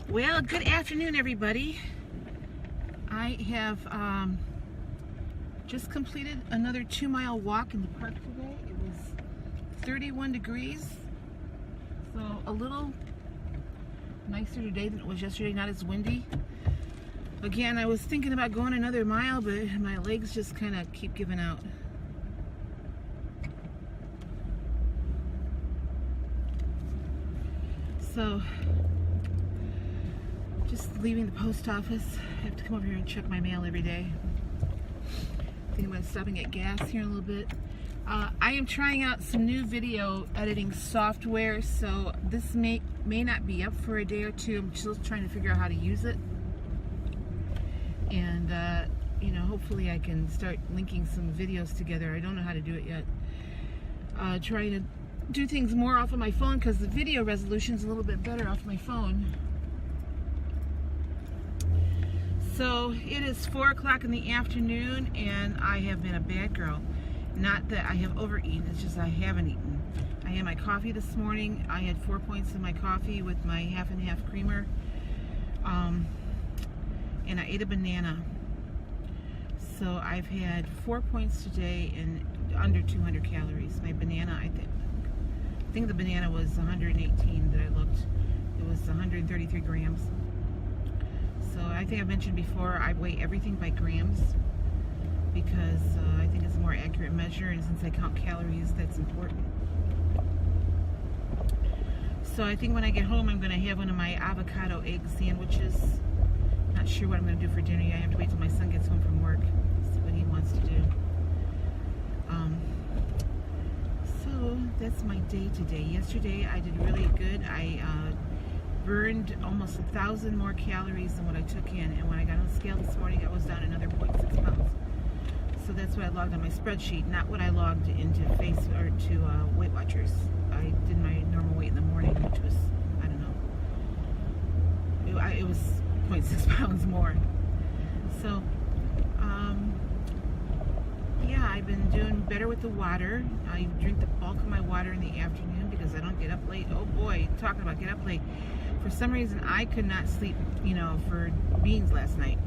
Well, good afternoon, everybody. I have just completed another 2-mile walk in the park today. It was 31 degrees, so a little nicer today than it was yesterday, not as windy. Again, I was thinking about going another mile, but my legs just kind of keep giving out. So, just leaving the post office. I have to come over here and check my mail every day. I think I'm going to stop and get gas here in a little bit. I am trying out some new video editing software, so this may not be up for a day or two. I'm still trying to figure out how to use it. And, you know, hopefully I can start linking some videos together. I don't know how to do it yet. Trying to do things more off of my phone because the video resolution is a little bit better off my phone. So it is 4 o'clock in the afternoon and I have been a bad girl. Not that I have overeaten, it's just I haven't eaten. I had my coffee this morning. I had 4 points in my coffee with my half and half creamer. And I ate a banana. So I've had 4 points today and under 200 calories. My banana, I think the banana was 118 that I looked. It was 133 grams. So I think I've mentioned before, I weigh everything by grams because I think it's a more accurate measure, and since I count calories, that's important. So I think when I get home, I'm going to have one of my avocado egg sandwiches. Not sure what I'm going to do for dinner yet. I have to wait till my son gets home from work, see what he wants to do. So that's my day today. Yesterday I did really good. I burned almost 1,000 more calories than what I took in, and when I got on the scale this morning, I was down another 0.6 pounds. So that's what I logged on my spreadsheet, not what I logged into Weight Watchers. I did my normal weight in the morning, which was, I don't know, it was 0.6 pounds more. So, yeah, I've been doing better with the water. I drink the bulk of my water in the afternoon because I don't get up late. Oh boy, talking about get up late. For some reason, I could not sleep, you know, for beans last night.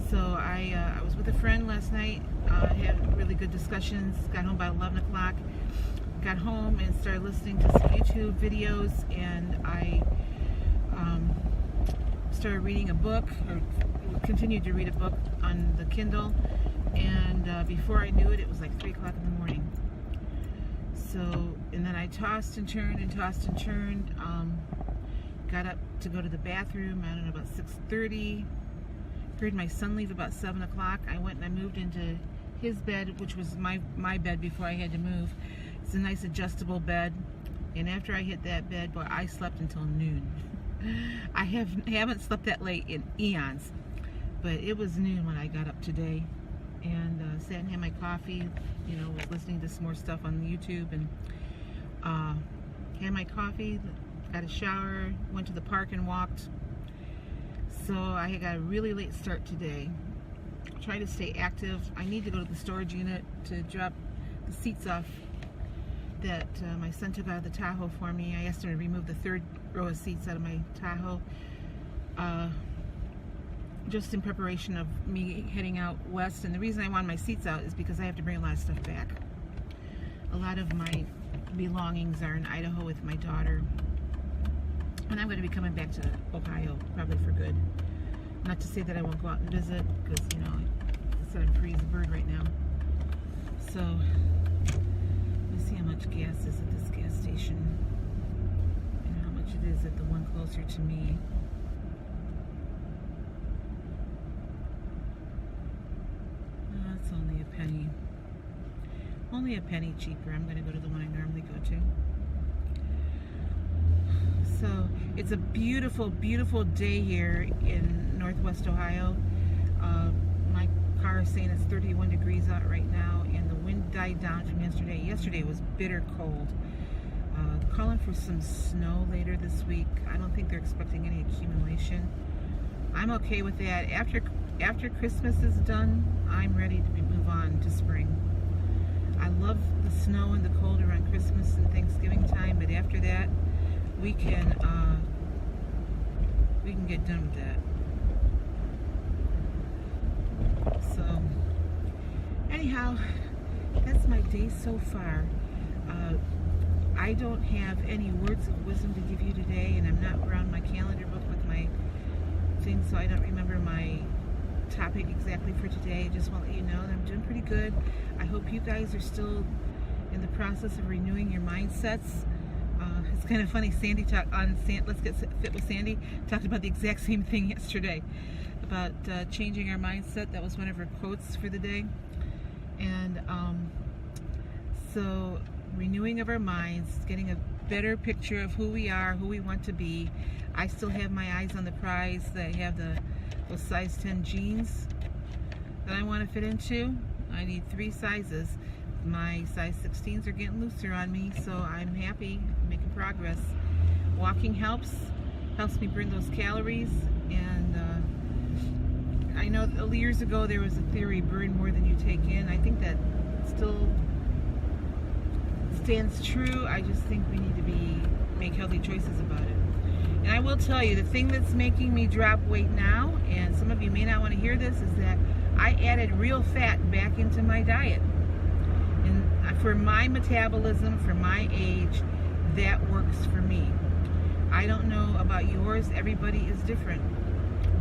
So I was with a friend last night, had really good discussions, got home by 11 o'clock, got home and started listening to some YouTube videos, and I started reading a book, or continued to read a book on the Kindle, and before I knew it, it was like 3 o'clock in the morning. So, and then I tossed and turned and tossed and turned, got up to go to the bathroom, I don't know, about 6:30, heard my son leave about 7 o'clock. I went and I moved into his bed, which was my bed before I had to move. It's a nice adjustable bed, and after I hit that bed, boy, I slept until noon. I haven't slept that late in eons, but it was noon when I got up today, and sat and had my coffee, you know, was listening to some more stuff on YouTube, and had my coffee, got a shower, went to the park and walked. So I got a really late start today. Try to stay active. I need to go to the storage unit to drop the seats off that my son took out of the Tahoe for me. I asked him to remove the 3rd row of seats out of my Tahoe, just in preparation of me heading out west. And the reason I want my seats out is because I have to bring a lot of stuff back. A lot of my belongings are in Idaho with my daughter, and I'm going to be coming back to Ohio probably for good. Not to say that I won't go out and visit, because, you know, I said I'm free as a bird right now. So let's see how much gas is at this gas station and how much it is at the one closer to me. Oh, it's only a penny. Only a penny cheaper. I'm going to go to the one I normally go to. So it's a beautiful, beautiful day here in Northwest Ohio. My car is saying it's 31 degrees out right now, and the wind died down from yesterday. Yesterday was bitter cold. Calling for some snow later this week. I don't think they're expecting any accumulation. I'm okay with that. After Christmas is done, I'm ready to move on to spring. I love the snow and the cold around Christmas and Thanksgiving time, but after that, we can we can get done with that. So anyhow, that's my day so far. I don't have any words of wisdom to give you today, and I'm not around my calendar book with my thing, so I don't remember my topic exactly for today. I just want to let you know that I'm doing pretty good. I hope you guys are still in the process of renewing your mindsets. It's kind of funny, Sandy talked on Let's Get Fit with Sandy, talked about the exact same thing yesterday about changing our mindset. That was one of her quotes for the day. And so renewing of our minds, getting a better picture of who we are, who we want to be. I still have my eyes on the prize. I have those size 10 jeans that I want to fit into. I need 3 sizes. My size 16s are getting looser on me, so I'm happy, making progress. Walking helps me burn those calories, and I know years ago there was a theory, burn more than you take in. I think that still stands true. I just think we need to make healthy choices about it. And I will tell you, the thing that's making me drop weight now, and some of you may not want to hear this, is that I added real fat back into my diet. And for my metabolism, for my age, that works for me. I don't know about yours, everybody is different,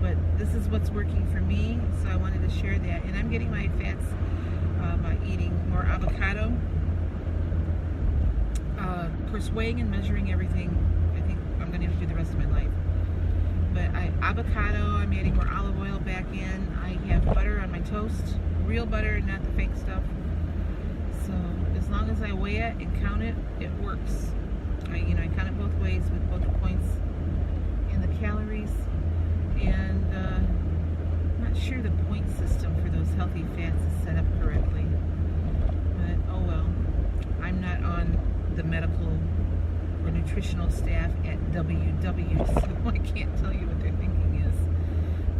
but this is what's working for me, so I wanted to share that. And I'm getting my fats by eating more avocado. Of course, weighing and measuring everything, I think I'm going to have to do the rest of my life. But avocado, I'm adding more olive oil back in. I have butter on my toast, real butter, not the fake stuff. So as long as I weigh it and count it, it works. I count it both ways with both the points and the calories. And I'm not sure the point system for those healthy fats is set up correctly. But oh well, I'm not on the medical or nutritional staff at WW, so I can't tell you what their thinking is.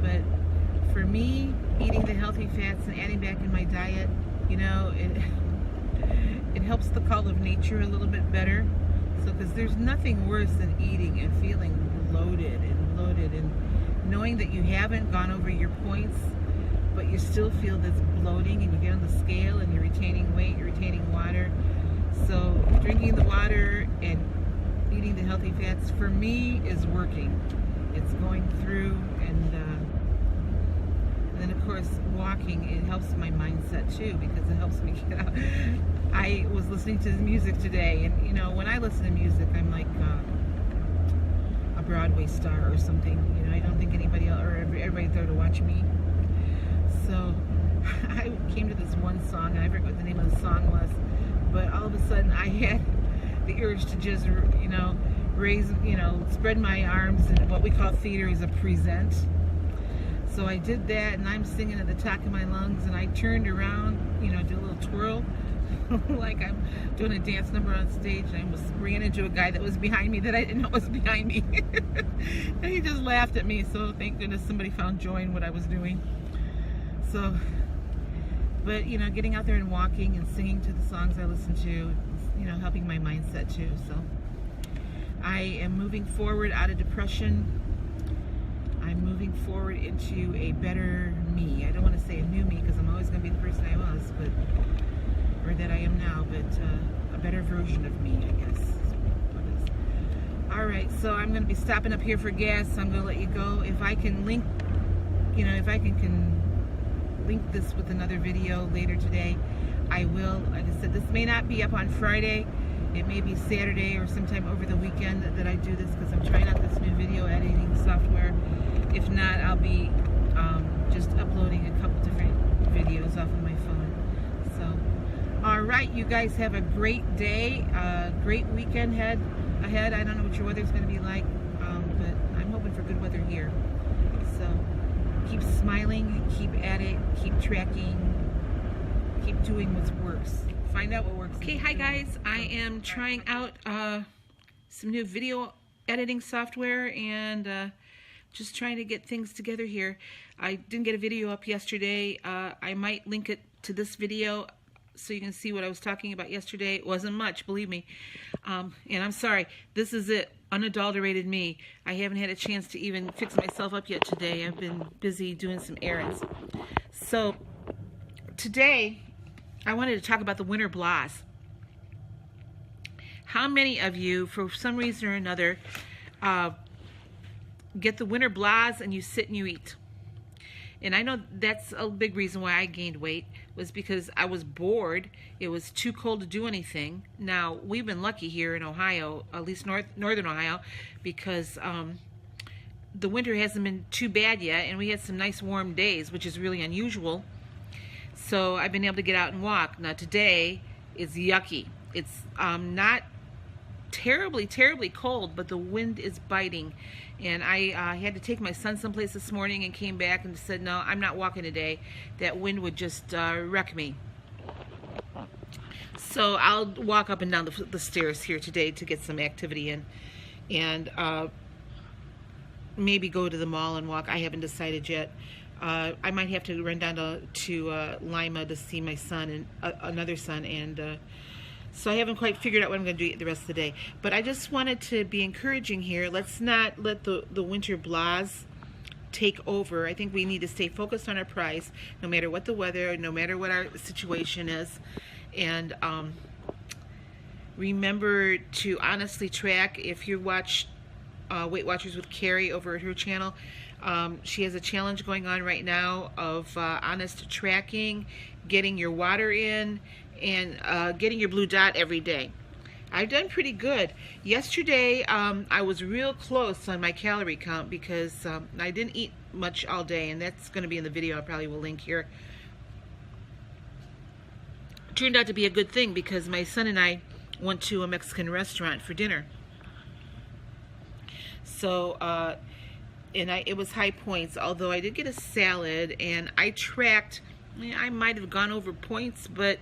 But for me, eating the healthy fats and adding back in my diet, it helps the call of nature a little bit better. So, because there's nothing worse than eating and feeling bloated and knowing that you haven't gone over your points, but you still feel this bloating, and you get on the scale and you're retaining weight, you're retaining water. So drinking the water and eating the healthy fats for me is working. It's going through, and then of course walking, it helps my mindset too, because it helps me get out. I was listening to the music today, and when I listen to music, I'm like a Broadway star or something. I don't think anybody else or everybody's there to watch me. So I came to this one song, and I forget what the name of the song was, but all of a sudden I had the urge to just raise, spread my arms, and what we call theater is a present. So I did that, and I'm singing at the top of my lungs, and I turned around, did a little twirl like I'm doing a dance number on stage, and I almost ran into a guy that was behind me that I didn't know was behind me. And he just laughed at me, so thank goodness somebody found joy in what I was doing. So, but getting out there and walking and singing to the songs I listen to, helping my mindset too. So I am moving forward out of depression. I'm moving forward into a better me. I don't want to say a new me, because I'm always going to be the person I was, or that I am now, but a better version of me, I guess. All right, so I'm going to be stopping up here for gas. So I'm going to let you go. If I can link, if I can link this with another video later today, I will. Like I said, this may not be up on Friday. It may be Saturday or sometime over the weekend that I do this, because I'm trying out this new video editing software. If not, I'll be just uploading a couple different videos off of my phone. So, all right, you guys have a great day, great weekend ahead. I don't know what your weather's going to be like, but I'm hoping for good weather here. So keep smiling, keep at it, keep tracking, keep doing what works. Find out what works. Okay, hi guys. I am trying out some new video editing software, and just trying to get things together here. I didn't get a video up yesterday. I might link it to this video so you can see what I was talking about yesterday. It wasn't much, believe me. And I'm sorry, this is it, unadulterated me. I haven't had a chance to even fix myself up yet today. I've been busy doing some errands. So today, I wanted to talk about the winter blahs. How many of you, for some reason or another, get the winter blahs and you sit and you eat? And I know that's a big reason why I gained weight, was because I was bored. It was too cold to do anything. Now, we've been lucky here in Ohio, at least northern Ohio, because the winter hasn't been too bad yet, and we had some nice warm days, which is really unusual. So I've been able to get out and walk. Now, today is yucky. It's not terribly cold, but the wind is biting, and I had to take my son someplace this morning and came back and said, no, I'm not walking today. That wind would just wreck me. So I'll walk up and down the stairs here today to get some activity in, and maybe go to the mall and walk. I haven't decided yet. I might have to run down to Lima to see my son and another son, and so I haven't quite figured out what I'm going to do the rest of the day. But I just wanted to be encouraging here. Let's not let the winter blahs take over. I think we need to stay focused on our prize, no matter what the weather, no matter what our situation is. And remember to honestly track. If you watch Weight Watchers with Carrie over at her channel, she has a challenge going on right now of honest tracking, getting your water in, and getting your blue dot every day. I've done pretty good. Yesterday, I was real close on my calorie count because I didn't eat much all day, and that's going to be in the video. I probably will link here. It turned out to be a good thing because my son and I went to a Mexican restaurant for dinner. So, it was high points, although I did get a salad, and I tracked. I might have gone over points, but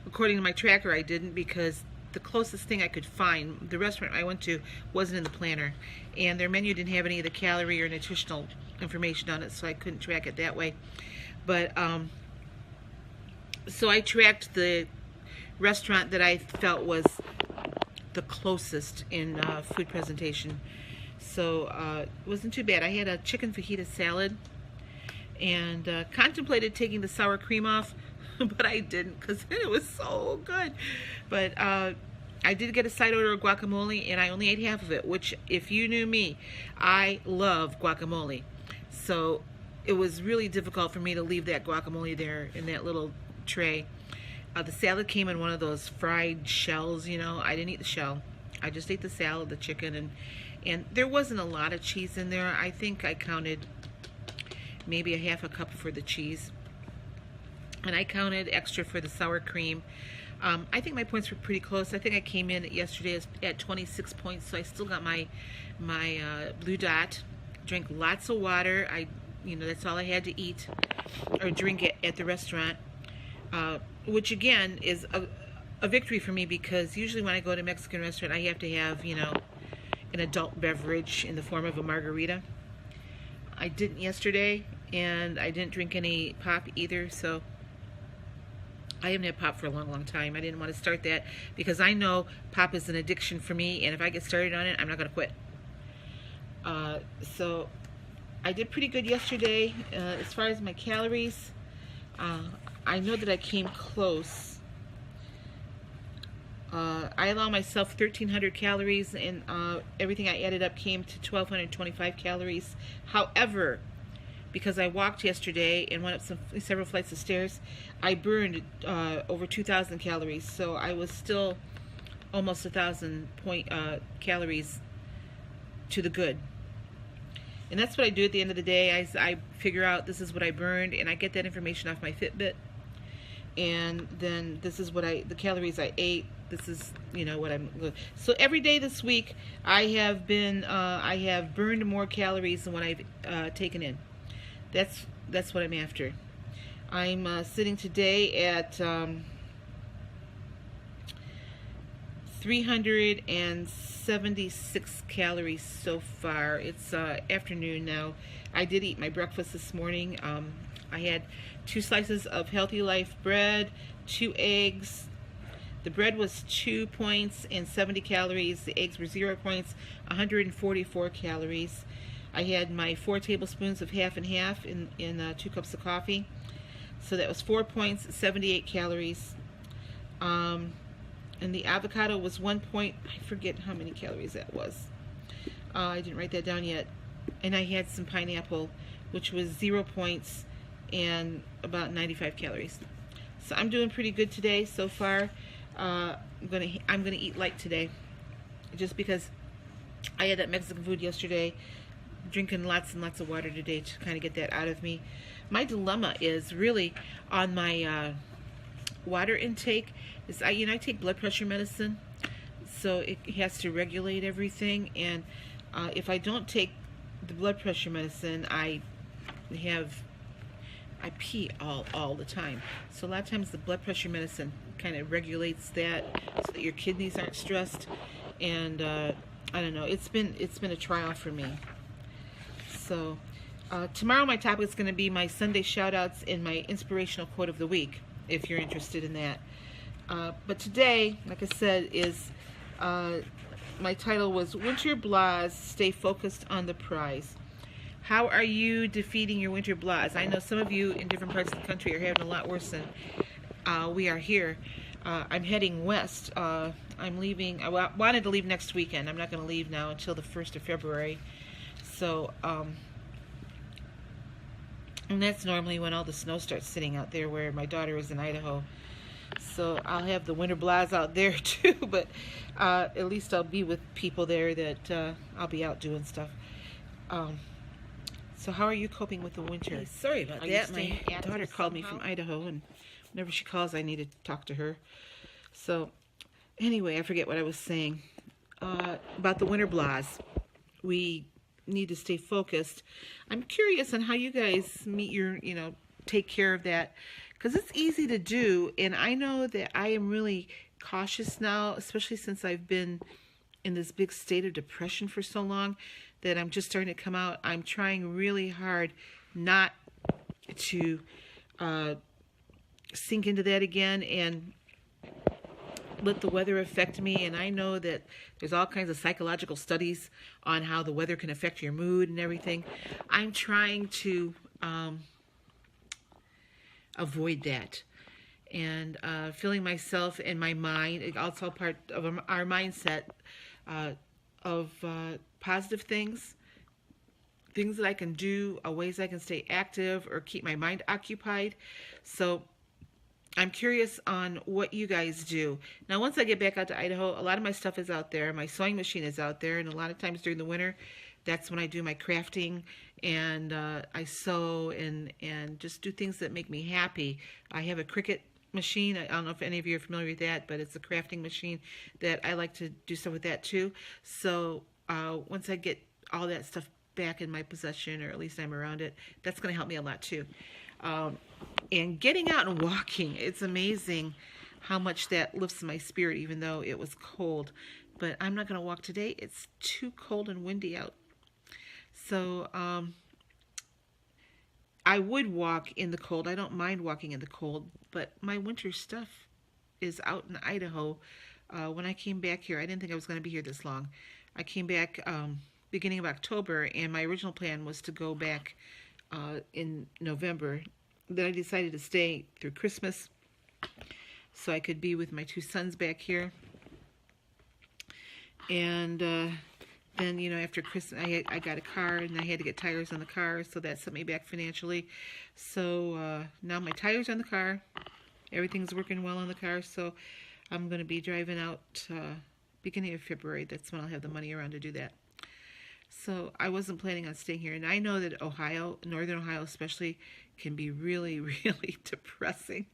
according to my tracker, I didn't, because the closest thing I could find, the restaurant I went to, wasn't in the planner, and their menu didn't have any of the calorie or nutritional information on it, so I couldn't track it that way. But so I tracked the restaurant that I felt was the closest in food presentation. So it wasn't too bad. I had a chicken fajita salad, and contemplated taking the sour cream off, but I didn't because it was so good. But I did get a side order of guacamole, and I only ate half of it, which, if you knew me, I love guacamole. So it was really difficult for me to leave that guacamole there in that little tray. The salad came in one of those fried shells, you know. I didn't eat the shell. I just ate the salad, the chicken, and there wasn't a lot of cheese in there. I think I counted maybe a half a cup for the cheese, and I counted extra for the sour cream. I think my points were pretty close. I think I came in yesterday at 26 points, so I still got my blue dot. Drank lots of water. That's all I had to eat or drink at the restaurant, which again is a victory for me, because usually when I go to a Mexican restaurant, I have to have, an adult beverage in the form of a margarita. I didn't yesterday, and I didn't drink any pop either, so I haven't had pop for a long time. I didn't want to start that because I know pop is an addiction for me, and if I get started on it, I'm not going to quit. So I did pretty good yesterday as far as my calories. I know that I came close. I allow myself 1,300 calories, and everything I added up came to 1,225 calories. However, because I walked yesterday and went up several flights of stairs, I burned over 2,000 calories. So I was still almost 1,000 calories to the good. And that's what I do at the end of the day. I figure out this is what I burned, and I get that information off my Fitbit. And then this is what the calories I ate. This is, what I'm. So every day this week, I have burned more calories than what I've taken in. That's what I'm after. I'm sitting today at 376 calories so far. It's afternoon now. I did eat my breakfast this morning. I had 2 slices of Healthy Life bread, 2 eggs. The bread was 2 points and 70 calories. The eggs were 0 points, 144 calories. I had my 4 tablespoons of half and half in 2 cups of coffee. So that was 4 points, 78 calories. And the avocado was 1 point. I forget how many calories that was. I didn't write that down yet. And I had some pineapple, which was 0 points and about 95 calories. So I'm doing pretty good today so far. I'm gonna eat light today, just because I had that Mexican food yesterday. Drinking lots and lots of water today to kind of get that out of me. My dilemma is really on my water intake. Is I take blood pressure medicine, so it has to regulate everything. And if I don't take the blood pressure medicine, I pee all the time. So a lot of times the blood pressure medicine kind of regulates that so that your kidneys aren't stressed. And I don't know, it's been a trial for me. So tomorrow my topic is going to be my Sunday shout-outs and my inspirational quote of the week, if you're interested in that. But today, like I said, is my title was Winter Blahs, Stay Focused on the Prize. How are you defeating your winter blahs? I know some of you in different parts of the country are having a lot worse than we are here. I'm heading west. I'm leaving. I wanted to leave next weekend. I'm not going to leave now until the 1st of February. So, and that's normally when all the snow starts sitting out there where my daughter is in Idaho. So I'll have the winter blahs out there too, but at least I'll be with people there that I'll be out doing stuff. So how are you coping with the winter? Hey, sorry about that. My daughter called me from Idaho, and whenever she calls, I need to talk to her. So anyway, I forget what I was saying about the winter blahs. We need to stay focused. I'm curious on how you guys meet your, take care of that, because it's easy to do, and I know that I am really cautious now, especially since I've been in this big state of depression for so long that I'm just starting to come out. I'm trying really hard not to sink into that again and let the weather affect me. And I know that there's all kinds of psychological studies on how the weather can affect your mood and everything. I'm trying to avoid that. And filling myself and my mind, it's also part of our mindset of positive things that I can do, ways I can stay active or keep my mind occupied. So I'm curious on what you guys do. Now, once I get back out to Idaho, a lot of my stuff is out there. My sewing machine is out there, and a lot of times during the winter, that's when I do my crafting, and I sew and just do things that make me happy. I have a Cricut machine. I don't know if any of you are familiar with that, but it's a crafting machine that I like to do stuff with that too. So once I get all that stuff back in my possession, or at least I'm around it, that's going to help me a lot too. And getting out and walking, it's amazing how much that lifts my spirit, even though it was cold. But I'm not going to walk today. It's too cold and windy out. So I would walk in the cold. I don't mind walking in the cold, but my winter stuff is out in Idaho. When I came back here, I didn't think I was going to be here this long. I came back beginning of October, and my original plan was to go back in November. Then I decided to stay through Christmas so I could be with my 2 sons back here. And then, after Christmas, I got a car, and I had to get tires on the car, so that set me back financially. So now my tires on the car. Everything's working well on the car, so I'm going to be driving out beginning of February. That's when I'll have the money around to do that. So I wasn't planning on staying here. And I know that Ohio, Northern Ohio especially, can be really, really depressing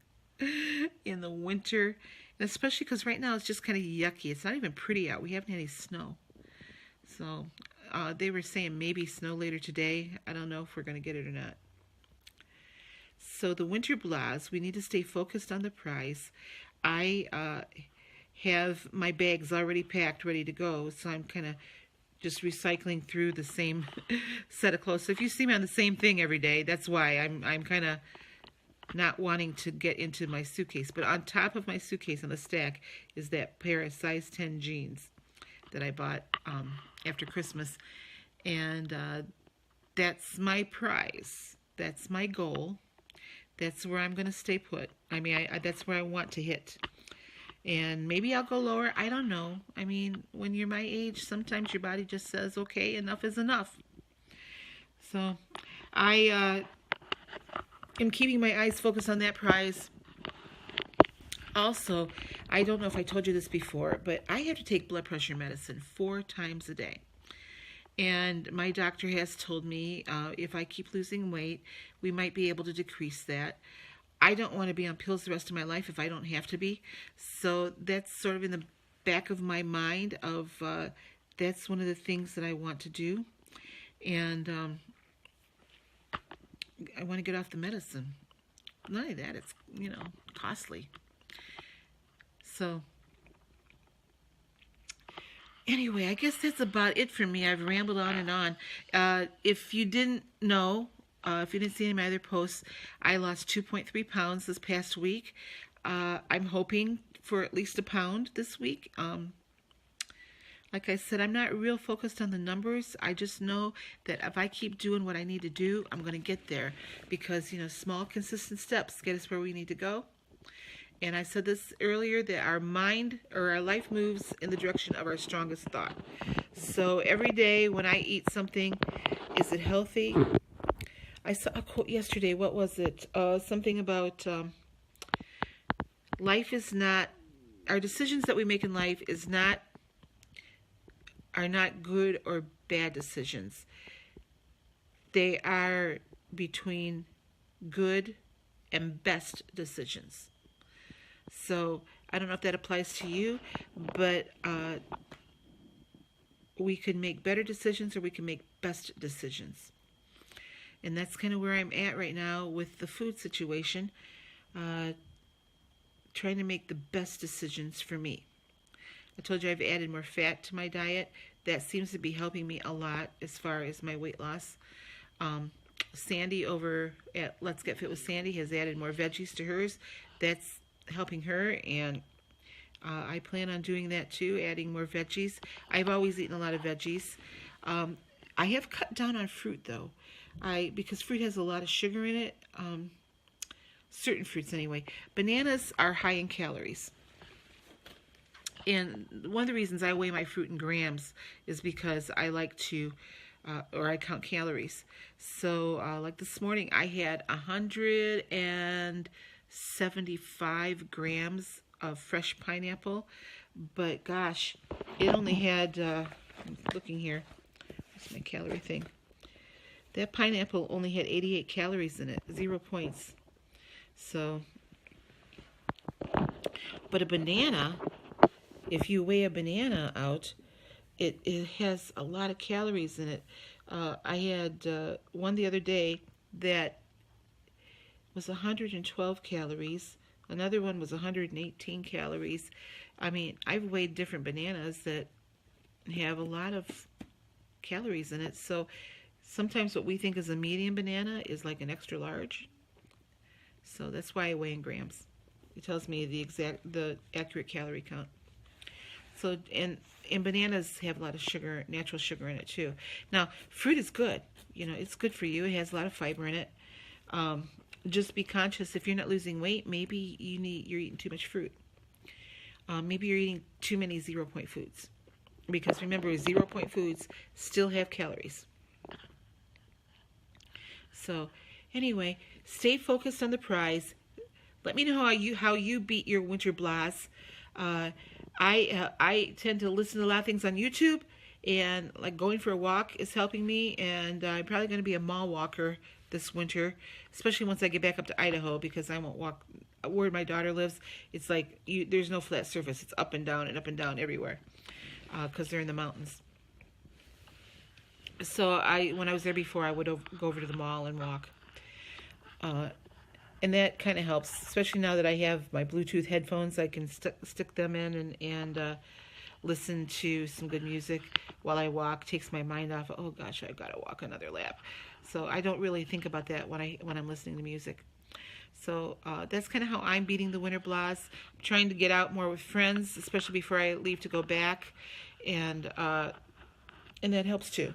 in the winter. And especially because right now it's just kind of yucky. It's not even pretty out. We haven't had any snow. So they were saying maybe snow later today. I don't know if we're going to get it or not. So the winter blahs, we need to stay focused on the prize. I have my bags already packed, ready to go. So I'm kind of just recycling through the same set of clothes. So if you see me on the same thing every day, that's why I'm kind of not wanting to get into my suitcase. But on top of my suitcase on the stack is that pair of size 10 jeans that I bought after Christmas. And that's my prize. That's my goal. That's where I'm going to stay put. I mean, that's where I want to hit. And maybe I'll go lower. I don't know. I mean, when you're my age, sometimes your body just says, okay, enough is enough. So I am keeping my eyes focused on that prize. Also, I don't know if I told you this before, but I have to take blood pressure medicine 4 times a day. And my doctor has told me if I keep losing weight, we might be able to decrease that. I don't want to be on pills the rest of my life if I don't have to be. So that's sort of in the back of my mind of that's one of the things that I want to do. And I want to get off the medicine. Not only that, it's, costly. So anyway, I guess that's about it for me. I've rambled on and on. If you didn't know, if you didn't see any of my other posts, I lost 2.3 pounds this past week. I'm hoping for at least a pound this week. Like I said, I'm not real focused on the numbers. I just know that if I keep doing what I need to do, I'm going to get there. Because, small, consistent steps get us where we need to go. And I said this earlier, that our mind or our life moves in the direction of our strongest thought. So every day when I eat something, is it healthy? I saw a quote yesterday. What was it? Something about life is not, our decisions that we make in life are not good or bad decisions. They are between good and best decisions. So I don't know if that applies to you, but we can make better decisions or we can make best decisions. And that's kind of where I'm at right now with the food situation, trying to make the best decisions for me. I told you I've added more fat to my diet. That seems to be helping me a lot as far as my weight loss. Sandy over at Let's Get Fit with Sandy has added more veggies to hers. That's helping her, and I plan on doing that too, adding more veggies. I've always eaten a lot of veggies. I have cut down on fruit though, because fruit has a lot of sugar in it. Certain fruits anyway. Bananas are high in calories. And one of the reasons I weigh my fruit in grams is because I like to, or I count calories. So like this morning I had 175 grams of fresh pineapple. But gosh, it only had, I'm looking here, what's my calorie thing? That pineapple only had 88 calories in it, 0 points. So, but a banana, if you weigh a banana out, it has a lot of calories in it. I had one the other day that was 112 calories. Another one was 118 calories. I mean, I've weighed different bananas that have a lot of calories in it. So sometimes what we think is a medium banana is like an extra large. So that's why I weigh in grams. It tells me the accurate calorie count. So, and bananas have a lot of sugar, natural sugar in it too. Now, fruit is good. It's good for you. It has a lot of fiber in it. Just be conscious if you're not losing weight, maybe you're eating too much fruit. Maybe you're eating too many 0 point foods. Because remember, 0 point foods still have calories. So, anyway, stay focused on the prize. Let me know how you beat your winter blahs. I tend to listen to a lot of things on YouTube, and like going for a walk is helping me, and I'm probably going to be a mall walker this winter, especially once I get back up to Idaho, because I won't walk where my daughter lives. It's like there's no flat surface. It's up and down everywhere, because they're in the mountains. So when I was there before, I would go over to the mall and walk. And that kind of helps, especially now that I have my Bluetooth headphones. I can stick them in and listen to some good music while I walk. Takes my mind off, oh gosh, I've got to walk another lap. So I don't really think about that when I'm listening to music. So that's kind of how I'm beating the winter blahs. I'm trying to get out more with friends, especially before I leave to go back, and that helps too.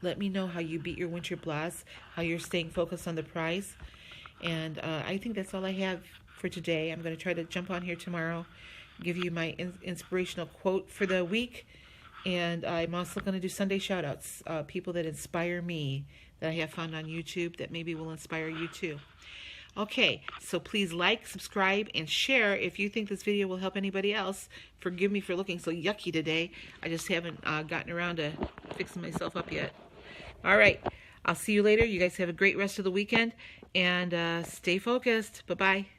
Let me know how you beat your winter blahs, how you're staying focused on the prize. And I think that's all I have for today. I'm going to try to jump on here tomorrow, give you my inspirational quote for the week. And I'm also going to do Sunday shout-outs, people that inspire me that I have found on YouTube that maybe will inspire you too. Okay, so please like, subscribe, and share if you think this video will help anybody else. Forgive me for looking so yucky today. I just haven't gotten around to fixing myself up yet. All right, I'll see you later. You guys have a great rest of the weekend, and stay focused. Bye-bye.